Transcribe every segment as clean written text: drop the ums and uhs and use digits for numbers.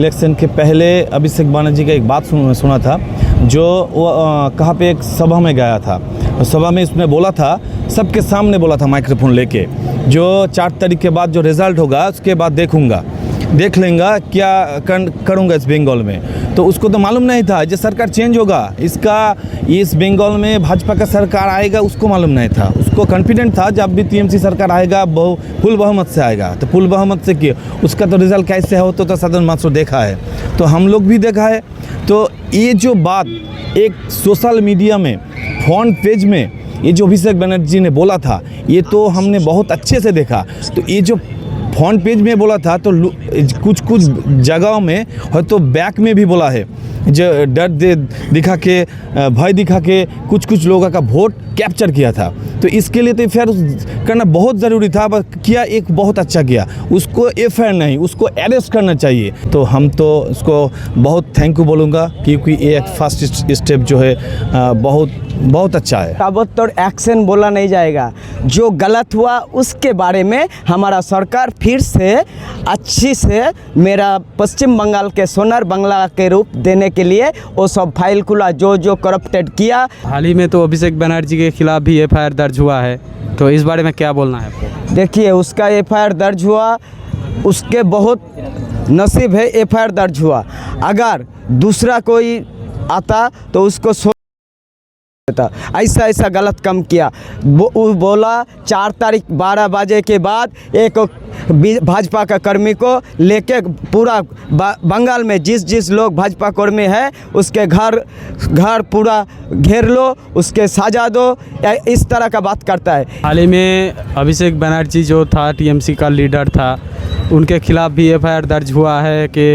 Election के पहले अभिषेक बनर्जी का एक बात सुना था, जो वो कहाँ पे एक सभा में गया था। सभा में इसने बोला था, सबके सामने बोला था माइक्रोफोन लेके, जो 4 तारीख के बाद जो रिज़ल्ट होगा उसके बाद देख लेंगे क्या करूँगा इस बंगाल में। तो उसको तो मालूम नहीं था जो सरकार चेंज होगा, इस बंगाल में भाजपा का सरकार आएगा, उसको मालूम नहीं था। उसको कॉन्फिडेंट था जब भी टीएमसी सरकार आएगा फुल बहुमत से आएगा। तो फुल बहुमत से किए उसका तो रिज़ल्ट कैसे हो तो साधारण मात्र देखा है, तो हम लोग भी देखा है। तो ये जो बात एक सोशल मीडिया में फ्रंट पेज में ये जो अभिषेक बनर्जी ने बोला था, ये तो हमने बहुत अच्छे से देखा। तो ये जो फ्रंट पेज में बोला था, तो कुछ जगहों में है तो बैक में भी बोला है, जो डर दिखा के भय दिखा के कुछ लोगों का वोट कैप्चर किया था। तो इसके लिए तो एफआईआर करना बहुत ज़रूरी था, किया एक बहुत अच्छा किया। उसको एफआईआर नहीं, उसको अरेस्ट करना चाहिए। तो हम तो उसको बहुत थैंक यू बोलूँगा, क्योंकि ये एक फर्स्ट स्टेप जो है बहुत अच्छा है। ताबड़तोड़ एक्शन बोला नहीं जाएगा। जो गलत हुआ उसके बारे में हमारा सरकार फिर से अच्छी से मेरा पश्चिम बंगाल के सोनार बांग्ला के रूप देने के लिए वो सब फाइल खुला जो करप्टेड किया। हाल ही में तो अभिषेक बनर्जी के खिलाफ भी एफआईआर दर्ज हुआ है, तो इस बारे में क्या बोलना है आपको? देखिए, उसका एफआईआर दर्ज हुआ, उसके बहुत नसीब है एफआईआर दर्ज हुआ। अगर दूसरा कोई आता तो उसको ऐसा गलत काम किया। बोला 4 तारीख 12 बजे के बाद एक भाजपा का कर्मी को लेके पूरा बंगाल में जिस लोग भाजपा कर्मी है उसके घर पूरा घेर लो, उसके सजा दो, इस तरह का बात करता है। हाल ही में अभिषेक बनर्जी जो था टीएमसी का लीडर था, उनके खिलाफ भी एफआईआर दर्ज हुआ है कि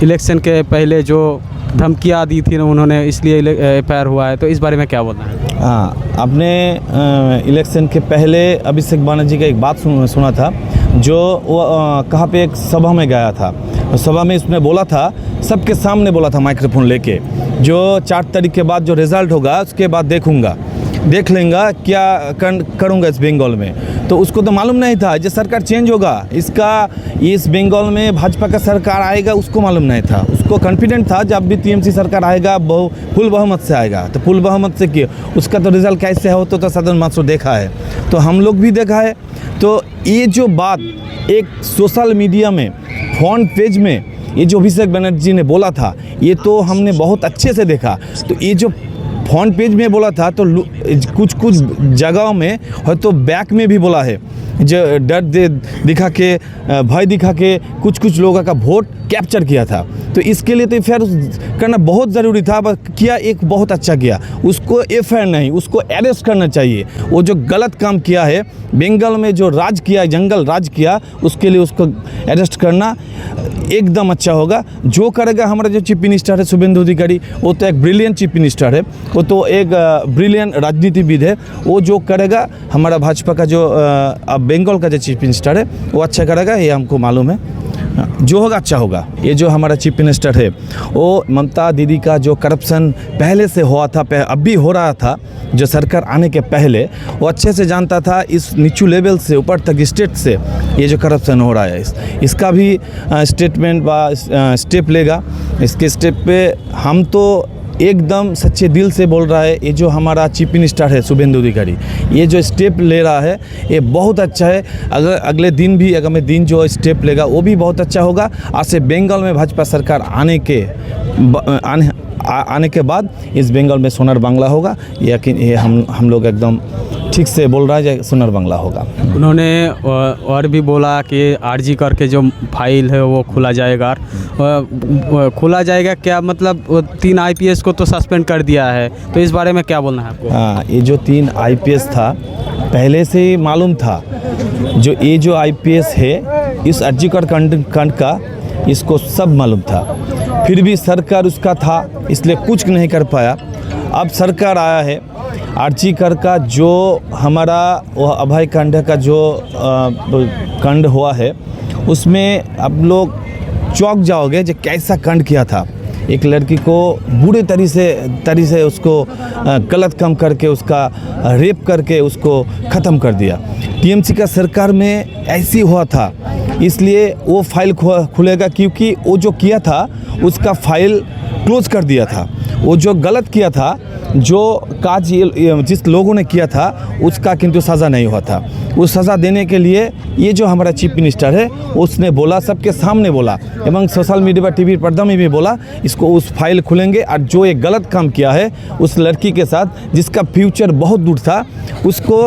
इलेक्शन के पहले जो धमकियाँ दी थी उन्होंने, इसलिए एफआईआर हुआ है। तो इस बारे में क्या बोलना है? हाँ, आपने इलेक्शन के पहले अभिषेक बनर्जी का एक बात सुना था, जो वो कहाँ पे एक सभा में गया था। सभा में इसने बोला था, सबके सामने बोला था माइक्रोफोन लेके, जो 4 तारीख के बाद जो रिज़ल्ट होगा उसके बाद देख लेंगे क्या करूँगा इस बंगाल में। तो उसको तो मालूम नहीं था जो सरकार चेंज होगा, इस बंगाल में भाजपा का सरकार आएगा, उसको मालूम नहीं था। उसको कॉन्फिडेंट था जब भी टीएमसी सरकार आएगा फुल बहुमत से आएगा। तो फुल बहुमत से किए उसका तो रिज़ल्ट कैसे हो तो साधारण मात्र देखा है, तो हम लोग भी देखा है। तो ये जो बात एक सोशल मीडिया में फ्रंट पेज में ये जो अभिषेक बनर्जी ने बोला था, ये तो हमने बहुत अच्छे से देखा। तो ये जो फ्रंट पेज में बोला था, तो कुछ जगहों में है तो बैक में भी बोला है, जो डर दिखा के भय दिखा के कुछ लोगों का वोट कैप्चर किया था। तो इसके लिए तो एफआईआर करना बहुत ज़रूरी था, किया एक बहुत अच्छा किया। उसको एफआईआर नहीं, उसको अरेस्ट करना चाहिए। वो जो गलत काम किया है, बंगाल में जो राज किया, जंगल राज किया, उसके लिए उसको अरेस्ट करना एकदम अच्छा होगा। जो करेगा हमारा जो चीफ मिनिस्टर है शुभेंदु अधिकारी, वो तो एक ब्रिलियंट चीफ मिनिस्टर है, वो तो एक ब्रिलियंट राजनीतिविद है। वो जो करेगा हमारा भाजपा का जो बंगाल का जो चीफ मिनिस्टर है वो अच्छा करेगा, ये हमको मालूम है। जो होगा अच्छा होगा। ये जो हमारा चीफ मिनिस्टर है, वो ममता दीदी का जो करप्शन पहले से हुआ था, अब भी हो रहा था, जो सरकार आने के पहले वो अच्छे से जानता था। इस नीचू लेवल से ऊपर तक स्टेट से ये जो करप्शन हो रहा है, इसका भी स्टेटमेंट व स्टेप लेगा। इसके स्टेप पे हम तो एकदम सच्चे दिल से बोल रहा है, ये जो हमारा चीफ मिनिस्टर है शुभेंदु अधिकारी, ये जो स्टेप ले रहा है ये बहुत अच्छा है। अगर अगले दिन भी आगामी दिन जो स्टेप लेगा वो भी बहुत अच्छा होगा। आज से बंगाल में भाजपा सरकार आने के बाद इस बंगाल में सोनार बांग्ला होगा, यकीन ये हम लोग एकदम ठीक से बोल रहा है, सोनार बांग्ला होगा। उन्होंने और भी बोला कि आरजी करके जो फाइल है वो खोला जाएगा। क्या मतलब 3 आईपीएस को तो सस्पेंड कर दिया है, तो इस बारे में क्या बोलना है आपको? हाँ, ये जो 3 आईपीएस था पहले से ही मालूम था। ये जो आईपीएस है, इस आरजी कर कांड का इसको सब मालूम था, फिर भी सरकार उसका था, इसलिए कुछ नहीं कर पाया। अब सरकार आया है, आरजी कर का जो हमारा वह अभय कांड का जो कांड हुआ है, उसमें आप लोग चौंक जाओगे जो कैसा कांड किया था। एक लड़की को बुरे तरीके से उसको गलत काम करके उसका रेप करके उसको ख़त्म कर दिया। टीएमसी का सरकार में ऐसी हुआ था इसलिए वो फाइल खुलेगा, क्योंकि वो जो किया था उसका फाइल क्लोज कर दिया था। वो जो गलत किया था, जो काज जिस लोगों ने किया था उसका किंतु सज़ा नहीं हुआ था। उस सज़ा देने के लिए ये जो हमारा चीफ मिनिस्टर है उसने बोला, सबके सामने बोला एवं सोशल मीडिया पर टीवी पर्दा में भी बोला, इसको उस फाइल खुलेंगे और जो एक गलत काम किया है उस लड़की के साथ जिसका फ्यूचर बहुत दूर था, उसको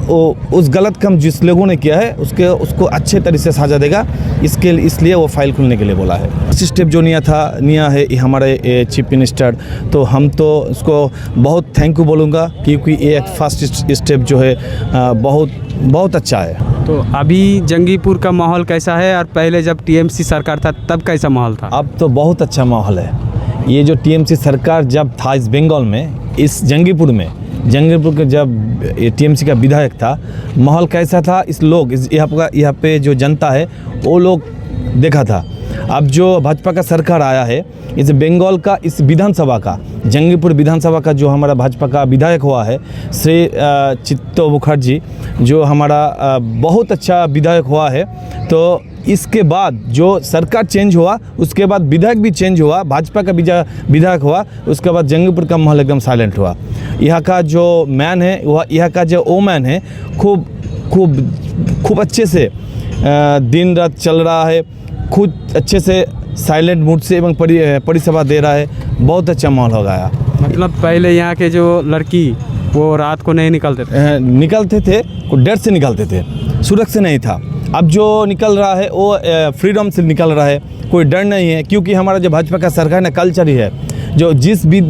उस गलत काम जिस लोगों ने किया है उसको अच्छे तरीके से सजा देगा। इसलिए वो फाइल खुलने के लिए बोला है। फर्स्ट स्टेप जो निया है ये हमारे चीफ मिनिस्टर, तो हम तो उसको बहुत थैंक यू बोलूँगा, क्योंकि ये एक फर्स्ट स्टेप जो है बहुत अच्छा है। तो अभी जंगीपुर का माहौल कैसा है, और पहले जब टीएमसी सरकार था तब कैसा माहौल था? अब तो बहुत अच्छा माहौल है। ये जो टीएमसी सरकार जब था इस बंगाल में, इस जंगीपुर के जब टीएमसी का विधायक था, माहौल कैसा था, यहाँ पे जो जनता है वो लोग देखा था। अब जो भाजपा का सरकार आया है, इस बंगाल का इस विधानसभा का, जंगीपुर विधानसभा का जो हमारा भाजपा का विधायक हुआ है श्री चित्तो मुखर्जी, जो हमारा बहुत अच्छा विधायक हुआ है। तो इसके बाद जो सरकार चेंज हुआ, उसके बाद विधायक भी चेंज हुआ, भाजपा का विधायक हुआ, उसके बाद जंगीपुर का माहौल एकदम साइलेंट हुआ। यहाँ का जो मैन है, वह यहाँ का जो ओमैन है, खूब अच्छे से दिन रात चल रहा है, खुद अच्छे से साइलेंट मूड से एवं परिसेवा दे रहा है। बहुत अच्छा माहौल हो गया। मतलब पहले यहाँ के जो लड़की वो रात को नहीं निकलते थे, डर से निकलते थे, सुरक्षित नहीं था। अब जो निकल रहा है वो फ्रीडम से निकल रहा है, कोई डर नहीं है, क्योंकि हमारा जो भाजपा का सरकार ना कल्चर ही है, जो जिस भी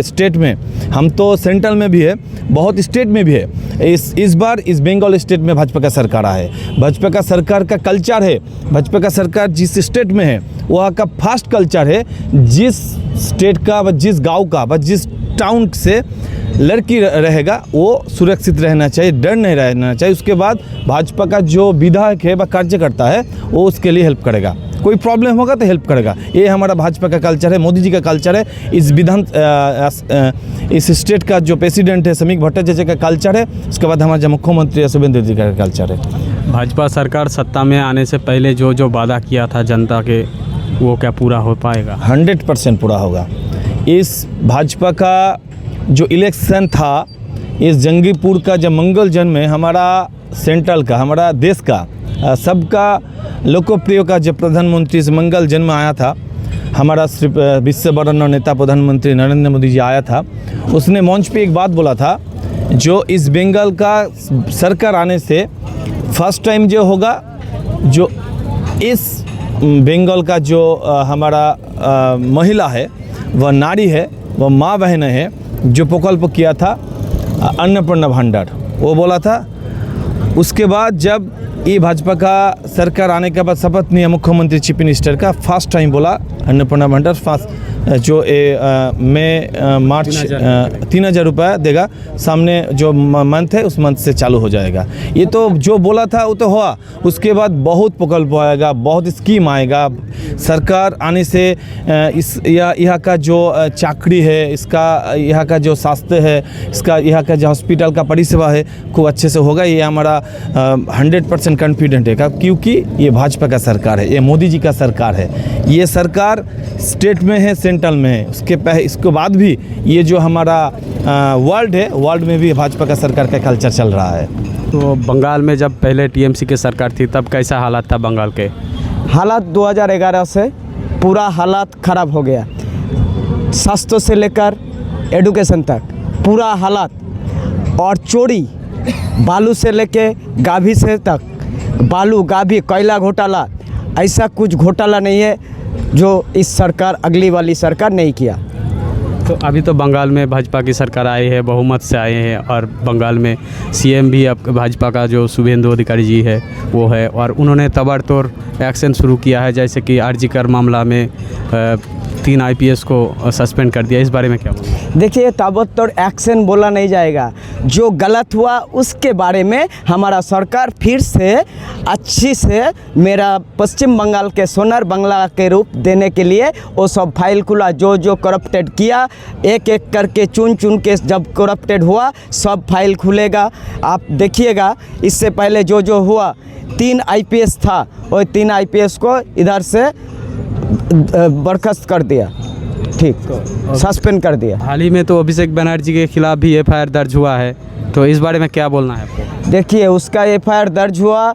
स्टेट में, हम तो सेंट्रल में भी है, बहुत स्टेट में भी है, इस बार इस बंगाल स्टेट में भाजपा का सरकार आया है। भाजपा का सरकार का कल्चर है, भाजपा का सरकार जिस स्टेट में है वहाँ का फास्ट कल्चर है। जिस स्टेट का व जिस गांव का व जिस टाउन से लड़की रहेगा वो सुरक्षित रहना चाहिए, डर नहीं रहना चाहिए। उसके बाद भाजपा का जो विधायक है व कार्यकर्ता है वो उसके लिए हेल्प करेगा, कोई प्रॉब्लम होगा तो हेल्प करेगा। ये हमारा भाजपा का कल्चर है, मोदी जी का कल्चर है, इस स्टेट का जो प्रेसिडेंट है समीक भट्टाचार्य का कल्चर है, उसके बाद हमारा जो मुख्यमंत्री शुभेंदु जी का कल्चर है। भाजपा सरकार सत्ता में आने से पहले जो वादा किया था जनता के, वो क्या पूरा हो पाएगा? 100% पूरा होगा। इस भाजपा का जो इलेक्शन था, इस जंगीपुर का जब मंगल जन्म है, हमारा सेंट्रल का, हमारा देश का सबका लोकप्रिय का जब प्रधानमंत्री से मंगल जन्म आया था, हमारा विश्व वरेण्य नेता प्रधानमंत्री नरेंद्र मोदी जी आया था, उसने मंच पे एक बात बोला था, जो इस बंगाल का सरकार आने से फर्स्ट टाइम जो होगा, जो इस बंगाल का जो हमारा महिला है, वह नारी है, वह माँ बहन है, जो प्रकल्प किया था अन्नपूर्णा भंडार, वो बोला था। उसके बाद जब ये भाजपा का सरकार आने के बाद शपथ लिया मुख्यमंत्री चीफ मिनिस्टर का, फर्स्ट टाइम बोला अन्नपूर्णा भंडार जो मार्च 3000 रुपये देगा, सामने जो मंथ है उस मंथ से चालू हो जाएगा। ये तो जो बोला था वो तो हुआ। उसके बाद बहुत प्रकल्प आएगा, बहुत स्कीम आएगा। सरकार आने से यहाँ का जो चाकरी है, इसका यहाँ का जो स्वास्थ्य है, इसका यहाँ का जो हॉस्पिटल का परिसेवा है, खूब अच्छे से होगा। ये हमारा 100% कॉन्फिडेंट है, क्योंकि ये भाजपा का सरकार है, ये मोदी जी का सरकार है। ये सरकार स्टेट में है, सेंट्रल में है। इसके बाद भी ये जो हमारा वर्ल्ड है, वर्ल्ड में भी भाजपा का सरकार का कल्चर चल रहा है। तो बंगाल में जब पहले टीएमसी की सरकार थी तब कैसा हालात था बंगाल के? हालात 2011 से पूरा हालात ख़राब हो गया, स्वास्थ्य से लेकर एडुकेशन तक पूरा हालात, और चोरी बालू से लेके गाभी से तक, बालू गाभी कोयला घोटाला, ऐसा कुछ घोटाला नहीं है जो इस सरकार, अगली वाली सरकार नहीं किया। तो अभी तो बंगाल में भाजपा की सरकार आई है, बहुमत से आए हैं, और बंगाल में सीएम भी अब भाजपा का जो शुभेंदु अधिकारी जी है वो है, और उन्होंने ताबड़तोड़ एक्शन शुरू किया है। जैसे कि आरजीकर मामला में 3 IPS को सस्पेंड कर दिया, इस बारे में क्या बोलूँ? देखिए, ताबड़तोड़ एक्शन बोला नहीं जाएगा। जो गलत हुआ उसके बारे में हमारा सरकार फिर से अच्छी से मेरा पश्चिम बंगाल के सोनार बांग्ला के रूप देने के लिए वो सब फाइल खुला। जो जो करप्टेड किया एक एक करके चुन चुन के जब करप्टेड हुआ सब फाइल खुलेगा। आप देखिएगा, इससे पहले जो जो हुआ 3 IPS था, और 3 IPS को इधर से बर्खास्त कर दिया, ठीक, सस्पेंड कर दिया। हाल ही में तो अभिषेक बनर्जी के खिलाफ भी FIR दर्ज हुआ है, तो इस बारे में क्या बोलना है आपको? देखिए, उसका FIR दर्ज हुआ,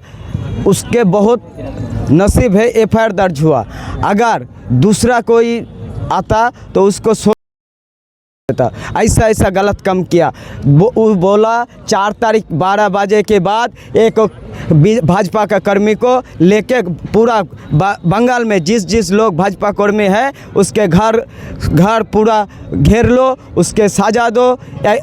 उसके बहुत नसीब है FIR दर्ज हुआ। अगर दूसरा कोई आता तो उसको ऐसा गलत काम किया। वो बोला 4 तारीख 12 बजे के बाद एक भाजपा का कर्मी को लेके पूरा बंगाल में जिस लोग भाजपा कर्मी है उसके घर पूरा घेर लो, उसके सजा दो,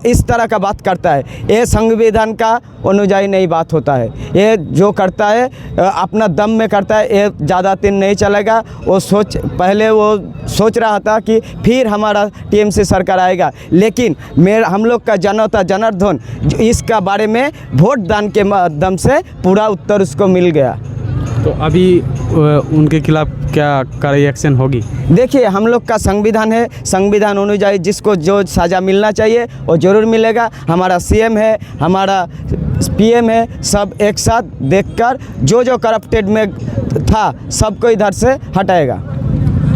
इस तरह का बात करता है। ये संविधान का अनुयायी नहीं बात होता है। ये जो करता है अपना दम में करता है, ये ज़्यादा दिन नहीं चलेगा। पहले वो सोच रहा था कि फिर हमारा TMC सरकार आएगा, लेकिन हम लोग का जनता जनार्दन इसका बारे में वोट दान के माध्यम से पूरा उत्तर उसको मिल गया। तो अभी उनके खिलाफ क्या कार्रवाई एक्शन होगी? देखिए, हम लोग का संविधान है, संविधान अनुयायी जिसको जो सज़ा मिलना चाहिए वो ज़रूर मिलेगा। हमारा CM है, हमारा PM है, सब एक साथ देखकर जो करप्टेड में था सबको इधर से हटाएगा।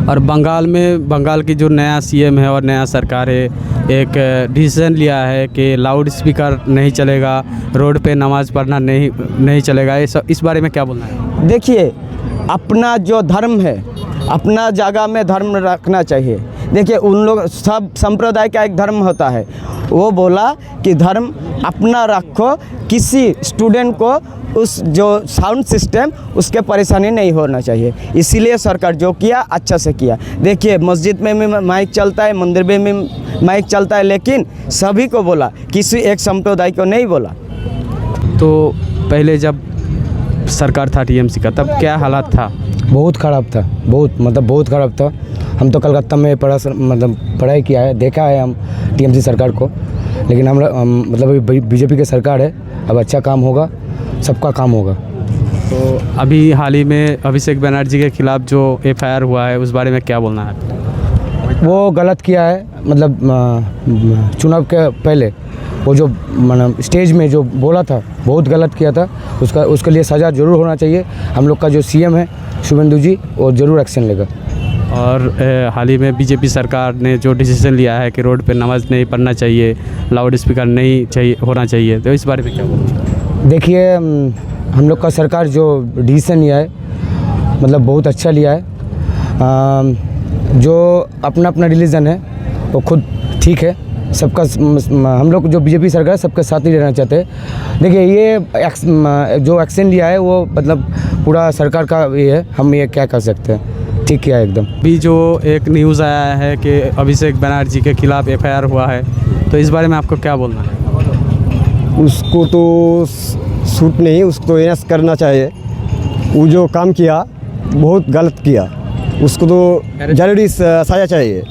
और बंगाल की जो नया CM है और नया सरकार है, एक डिसीजन लिया है कि लाउड स्पीकर नहीं चलेगा, रोड पे नमाज़ पढ़ना नहीं चलेगा, इस बारे में क्या बोलना है? देखिए, अपना जो धर्म है अपना जगह में धर्म रखना चाहिए। देखिए, उन लोग सब संप्रदाय का एक धर्म होता है। वो बोला कि धर्म अपना रखो, किसी स्टूडेंट को उस जो साउंड सिस्टम उसके परेशानी नहीं होना चाहिए। इसीलिए सरकार जो किया अच्छा से किया। देखिए, मस्जिद में भी माइक चलता है, मंदिर में भी माइक चलता है, लेकिन सभी को बोला, किसी एक संप्रदाय को नहीं बोला। तो पहले जब सरकार था TMC का, तब क्या हालात था? बहुत ख़राब था, बहुत ख़राब था। हम तो कलकत्ता में पढ़ाई किया है, देखा है हम TMC सरकार को, लेकिन हम अभी BJP की सरकार है, अब अच्छा काम होगा, सबका काम होगा। तो अभी हाल ही में अभिषेक बनर्जी के खिलाफ जो FIR हुआ है, उस बारे में क्या बोलना है? वो गलत किया है, चुनाव के पहले वो जो स्टेज में जो बोला था बहुत गलत किया था। उसके लिए सज़ा ज़रूर होना चाहिए। हम लोग का जो CM है शुभेंदु जी, वो ज़रूर एक्शन लेगा। और हाल ही में BJP सरकार ने जो डिसीजन लिया है कि रोड पे नमाज़ नहीं पढ़ना चाहिए, लाउड स्पीकर नहीं होना चाहिए, तो इस बारे में क्या बोलूँ? देखिए, हम लोग का सरकार जो डिसीजन लिया है बहुत अच्छा लिया है। जो अपना रिलीजन है वो खुद ठीक है, सबका हम लोग जो BJP सरकार है सबके साथ ही रहना चाहते हैं। देखिए, ये जो एक्शन लिया है वो पूरा सरकार का ये है, हम ये क्या कर सकते हैं, ठीक किया एकदम। अभी जो एक न्यूज़ आया है कि अभिषेक बनर्जी के खिलाफ FIR हुआ है, तो इस बारे में आपको क्या बोलना है? उसको तो सूट नहीं, उसको तो एस करना चाहिए। वो जो काम किया बहुत गलत किया, उसको तो जरूरी सजा चाहिए।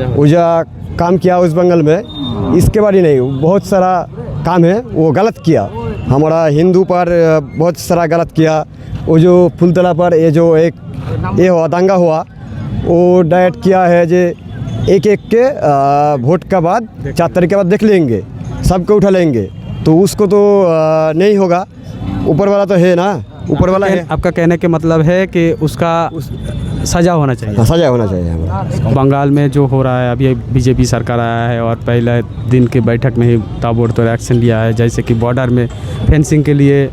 वो जो काम किया उस बंगाल में, इसके बारे नहीं, बहुत सारा काम है वो गलत किया। हमारा हिंदू पर बहुत सारा गलत किया। वो जो फुलतला पर ये हुआ दंगा हुआ, वो डायरेक्ट किया है जो एक के वोट का बाद 4 तारीख के बाद देख लेंगे, सबको उठा लेंगे, तो उसको तो नहीं होगा। ऊपर वाला तो है ना, ऊपर वाला है। आपका कहने के मतलब है कि उसका सज़ा होना चाहिए? सजा होना चाहिए हमारा। बंगाल में जो हो रहा है, अभी BJP सरकार आया है और पहले दिन की बैठक में ही ताबड़तोड़ एक्शन लिया है, जैसे कि बॉर्डर में फेंसिंग के लिए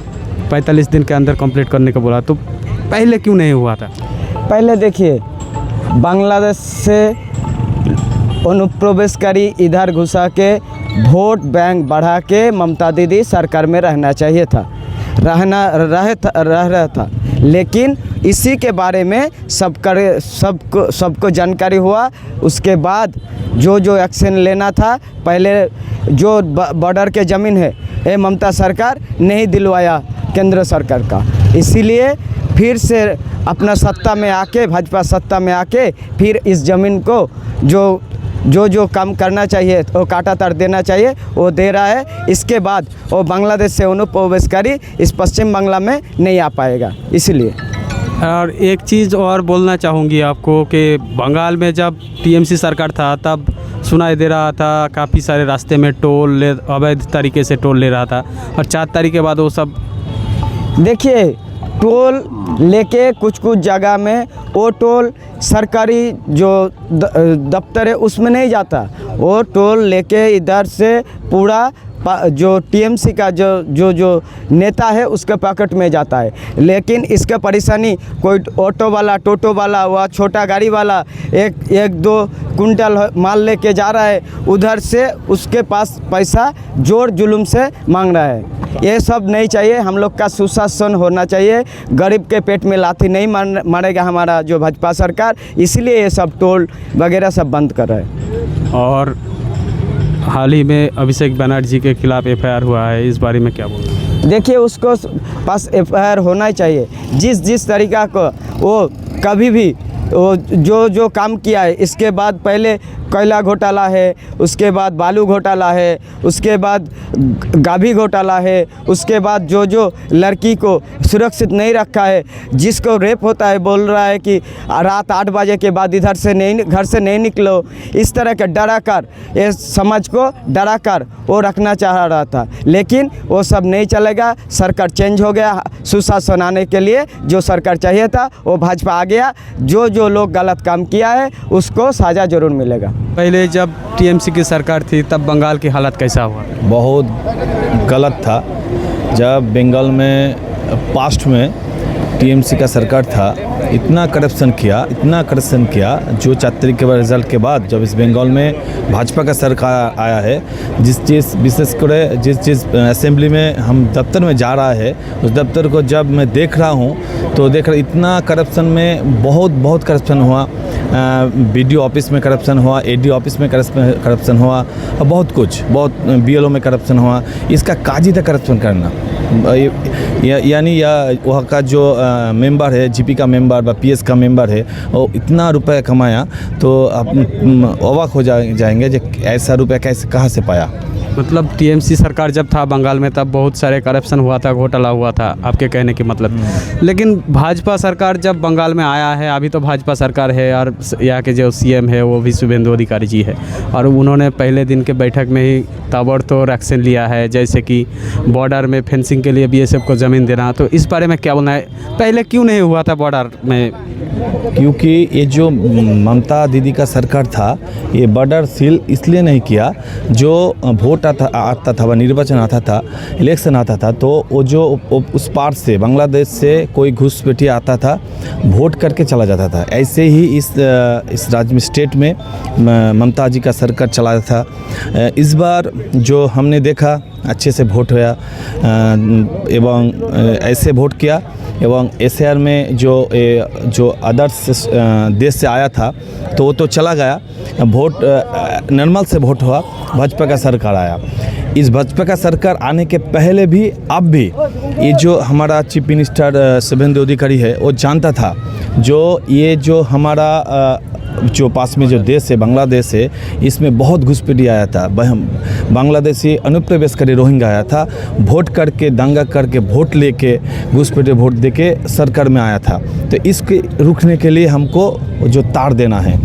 45 दिन के अंदर कंप्लीट करने को बोला। तो पहले क्यों नहीं हुआ था? पहले देखिए, बांग्लादेश से अनुप्रवेशकारी इधर घुसा के वोट बैंक बढ़ा के ममता दीदी सरकार में रहना चाहिए था, रह रहा था। लेकिन इसी के बारे में सबको जानकारी हुआ। उसके बाद जो एक्शन लेना था, पहले जो बॉर्डर के ज़मीन है ये ममता सरकार नहीं दिलवाया केंद्र सरकार का, इसीलिए फिर से अपना सत्ता में आके, भाजपा सत्ता में आके, फिर इस ज़मीन को जो काम करना चाहिए वो काटा तार देना चाहिए वो दे रहा है। इसके बाद वो बांग्लादेश से अनुप्रवेशकारी इस पश्चिम बांग्ला में नहीं आ पाएगा। इसलिए और एक चीज़ और बोलना चाहूँगी आपको कि बंगाल में जब टीएमसी सरकार था तब सुनाई दे रहा था काफ़ी सारे रास्ते में टोल अवैध तरीके से टोल ले रहा था, और 4 तारीख के बाद वो सब देखिए टोल लेके कुछ जगह में वो टोल सरकारी जो दफ्तर है उसमें नहीं जाता, वो टोल लेके इधर से पूरा जो टीएमसी का जो नेता है उसके पॉकेट में जाता है। लेकिन इसका परेशानी कोई ऑटो वाला, टोटो वाला, वह छोटा गाड़ी वाला एक दो कुंटल माल लेके जा रहा है, उधर से उसके पास पैसा जोर जुलूम से मांग रहा है। ये सब नहीं चाहिए, हम लोग का सुशासन होना चाहिए। गरीब के पेट में लाठी नहीं मारेगा हमारा जो भाजपा सरकार, इसलिए ये सब टोल वगैरह सब बंद कर रहा है। और हाल ही में अभिषेक बनर्जी के खिलाफ एफआईआर हुआ है, इस बारे में क्या बोलूँ? देखिए उसको पास एफआईआर होना ही चाहिए। जिस तरीका को वो कभी भी वो जो काम किया है, इसके बाद पहले कोयला घोटाला है, उसके बाद बालू घोटाला है, उसके बाद गाभी घोटाला है, उसके बाद जो लड़की को सुरक्षित नहीं रखा है, जिसको रेप होता है बोल रहा है कि रात 8 बजे के बाद इधर से नहीं, घर से नहीं निकलो, इस तरह के डरा कर, ये समाज को डरा कर वो रखना चाह रहा था। लेकिन वो सब नहीं चलेगा, सरकार चेंज हो गया। सुशासन आने के लिए जो सरकार चाहिए था वो भाजपा आ गया। जो लोग गलत काम किया है उसको सजा जरूर मिलेगा। पहले जब टीएमसी की सरकार थी तब बंगाल की हालत कैसा हुआ? बहुत गलत था। जब बंगाल में पास्ट में टीएमसी का सरकार था, इतना करप्शन किया जो 4 तारीख के बाद रिजल्ट के बाद जब इस बंगाल में भाजपा का सरकार आया है, विशेष कर जिस असेंबली में हम दफ्तर में जा रहा है, उस दफ्तर को जब मैं देख रहा हूँ तो इतना करप्शन में बहुत करप्शन हुआ। बीडीओ ऑफिस में करप्शन हुआ, एडी ऑफिस में करप्शन हुआ, और बहुत बीएलओ में करप्शन हुआ। इसका काज ही था करप्शन करना। यानी वहाँ का जो मेंबर है, जीपी का मेंबर व पीएस का मेंबर है, वो इतना रुपया कमाया तो आप अवाक हो जाएंगे कि ऐसा रुपया कहाँ से पाया। मतलब टीएमसी सरकार जब था बंगाल में तब बहुत सारे करप्शन हुआ था, घोटाला हुआ था, आपके कहने की मतलब। लेकिन भाजपा सरकार जब बंगाल में आया है, अभी तो भाजपा सरकार है और यहाँ के जो सीएम है वो भी शुभेंदु अधिकारी जी है, और उन्होंने पहले दिन के बैठक में ही ताबड़तोड़ एक्शन लिया है, जैसे कि बॉर्डर में फेंसिंग के लिए बीएसएफ को ज़मीन देना। तो इस बारे में क्या बोलना है? पहले क्यों नहीं हुआ था बॉर्डर में? क्योंकि ये जो ममता दीदी का सरकार था, ये बॉर्डर सील इसलिए नहीं किया। जो वोट आता था, निर्वाचन आता था, इलेक्शन आता था, तो वो जो उस पार से बांग्लादेश से कोई घुसपैठिया आता था, वोट करके चला जाता था। ऐसे ही इस राज्य में, स्टेट में ममता जी का सरकार चला था। इस बार जो हमने देखा अच्छे से वोट होया एवं ऐसे वोट किया, एवं एसआर में जो अदर्स देश से आया था तो वो तो चला गया। वोट नॉर्मल से वोट हुआ, भाजपा का सरकार आया। इस भाजपा का सरकार आने के पहले भी अब भी ये जो हमारा चीफ मिनिस्टर शुभेंदु अधिकारी है वो जानता था जो हमारा जो पास में जो देश है बांग्लादेश है, इसमें बहुत घुसपैठी आया था। बांग्लादेशी अनुप्रवेशकारी रोहिंग्या आया था, वोट करके दंगा करके वोट लेके घुसपैठी वोट देके सरकार में आया था। तो इसके रुकने के लिए हमको जो तार देना है,